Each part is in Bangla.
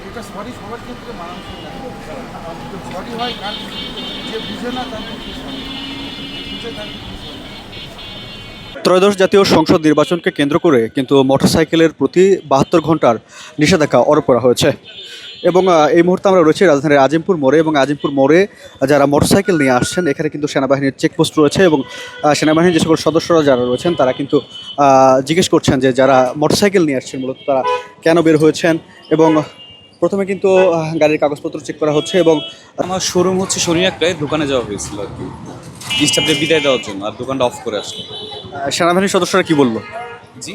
এটা সরি সবার ক্ষেত্রে মানানসই না। সরি হয় কার যে বুঝে না তার ক্ষেত্রে সরি, বুঝে তার ক্ষেত্রে সরি। ত্রয়োদশ জাতীয় সংসদ নির্বাচনকে কেন্দ্র করে কিন্তু মোটরসাইকেলের প্রতি ৭২ ঘন্টার নিষেধাজ্ঞা আরোপ করা হয়েছে এবং এই মুহূর্তে আমরা রয়েছি রাজধানীর আজিমপুর মোড়ে এবং আজিমপুর মোড়ে যারা মোটরসাইকেল নিয়ে আসছেন এখানে কিন্তু সেনাবাহিনীর চেকপোস্ট রয়েছে এবং সেনাবাহিনীর যে সকল সদস্যরা যারা রয়েছেন তারা কিন্তু জিজ্ঞেস করছেন যে যারা মোটরসাইকেল নিয়ে আসছেন মূলত তারা কেন বের হয়েছেন এবং প্রথমে কিন্তু গাড়ির কাগজপত্র চেক করা হচ্ছে এবং আমার শোরুম হচ্ছে শনি একটায় দোকানে যাওয়া হয়েছিল আর কি, ডিস্টার্বদের বিদায় দেওয়ার জন্য, আর দোকানটা অফ করে আসলো। সেনাবাহিনীর সদস্যরা কি বললো? জি,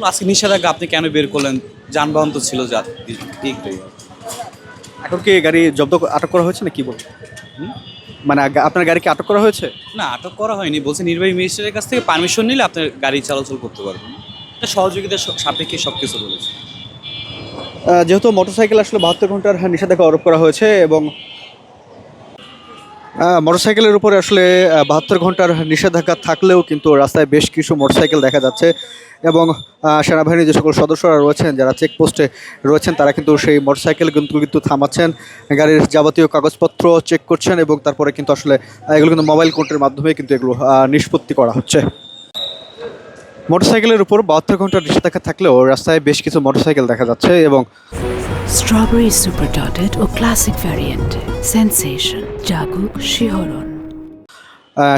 আজকে নিষেধাজ্ঞা, আপনি কেন বের করলেন? যানবাহন তো ছিল যা এইটাই। এখন কি গাড়ি জব্দ আটক করা হয়েছে না কি বলবো? মানে আপনার গাড়িকে আটক করা হয়েছে? না, আটক করা হয়নি, বলছে নির্বাহী ম্যাজিস্ট্রেটের কাছ থেকে পারমিশন নিলে আপনার গাড়ি চলাচল করতে পারবেন। এটা সহযোগিতার সাপেক্ষে সব কিছু বলেছে। যেহেতু মোটরসাইকেল আসলে ৭২ ঘন্টার নিষেধাজ্ঞা আরোপ করা হয়েছে এবং মোটরসাইকেলের উপরে আসলে ৭২ ঘন্টার নিষেধাজ্ঞা থাকলেও কিন্তু রাস্তায় বেশ কিছু মোটরসাইকেল দেখা যাচ্ছে এবং সেনাবাহিনীর যে সকল সদস্যরা রয়েছেন যারা চেকপোস্টে রয়েছেন তারা কিন্তু সেই মোটরসাইকেল কিন্তু থামাচ্ছেন, গাড়ির যাবতীয় কাগজপত্র চেক করছেন এবং তারপরে কিন্তু আসলে এগুলো কিন্তু মোবাইল কোর্টের মাধ্যমে কিন্তু এগুলো নিষ্পত্তি করা হচ্ছে। মোটরসাইকেলের উপর ৭২ ঘন্টার নিষেধাজ্ঞা থাকলেও রাস্তায় বেশ কিছু মোটরসাইকেল দেখা যাচ্ছে এবং স্ট্রবেরি সুপার ডটেড ও ক্লাসিক ভ্যারিয়েন্টে সেন্সেশন জাগুক শিহরণ।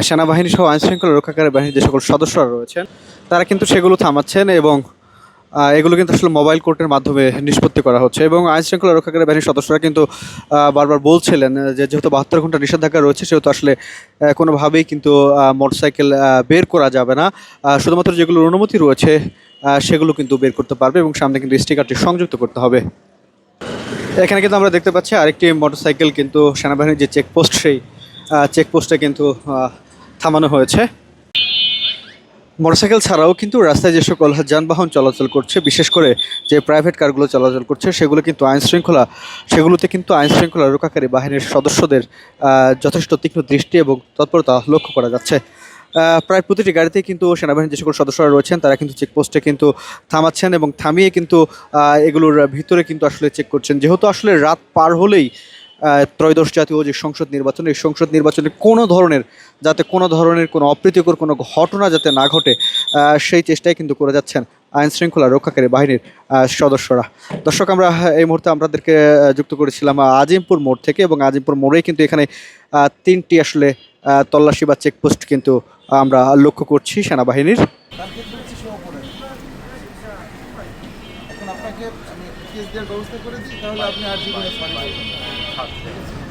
সেনাবাহিনী সহ আইনশৃঙ্খলা রক্ষাকারী বাহিনীর যে সকল সদস্যরা রয়েছেন তারা কিন্তু সেগুলো থামাচ্ছেন এবং এগুলো কিন্তু আসলে মোবাইল কোর্টের মাধ্যমে নিষ্পত্তি করা হচ্ছে এবং আইনশৃঙ্খলা রক্ষাকারী বাহিনীর সদস্যরা কিন্তু বারবার বলছিলেন যে যেহেতু ৭২ ঘন্টা নিষেধাজ্ঞা রয়েছে সেহেতু আসলে কোনোভাবেই কিন্তু মোটরসাইকেল বের করা যাবে না, শুধুমাত্র যেগুলোর অনুমতি রয়েছে সেগুলো কিন্তু বের করতে পারবে এবং সামনে কিন্তু স্টিকারটি সংযুক্ত করতে হবে। এখানে কিন্তু আমরা দেখতে পাচ্ছি আরেকটি মোটরসাইকেল কিন্তু সেনাবাহিনীর যে চেকপোস্ট সেই চেকপোস্টে কিন্তু থামানো হয়েছে। মোটরসাইকেল ছাড়াও কিন্তু রাস্তায় যে সকল যানবাহন চলাচল করছে বিশেষ করে যে প্রাইভেট কারগুলো চলাচল করছে সেগুলোতে কিন্তু আইনশৃঙ্খলা রক্ষাকারী বাহিনীর সদস্যদের যথেষ্ট তীক্ষ্ণ দৃষ্টি এবং তৎপরতা লক্ষ্য করা যাচ্ছে। প্রায় প্রতিটি গাড়িতেই কিন্তু সেনাবাহিনীর যে সকল সদস্যরা রয়েছেন তারা কিন্তু চেকপোস্টে কিন্তু থামাচ্ছেন এবং থামিয়ে কিন্তু এগুলোর ভিতরে কিন্তু আসলে চেক করছেন, যেহেতু আসলে রাত পার হলেই ত্রয়োদশ জাতীয় যে সংসদ নির্বাচন, এই সংসদ নির্বাচনে কোনো ধরনের কোনো অপ্রীতিকর কোনো ঘটনা যাতে না ঘটে সেই চেষ্টাই কিন্তু করে যাচ্ছেন আইনশৃঙ্খলা রক্ষাকারী বাহিনীর সদস্যরা। দর্শক, আমরা এই মুহূর্তে আপনাদেরকে যুক্ত করেছিলাম আজিমপুর মোড় থেকে এবং আজিমপুর মোড়েই কিন্তু এখানে 3টি আসলে তল্লাশি বা চেকপোস্ট কিন্তু আমরা লক্ষ্য করছি সেনাবাহিনীর। তার ক্ষেত্রে হচ্ছে সে অপরাধী। এখন আপনাকে আমি কেস দেওয়ার ব্যবস্থা করে দিই, তাহলে আপনি আর জীবনে সরি বলবেন না। ঠিক আছে?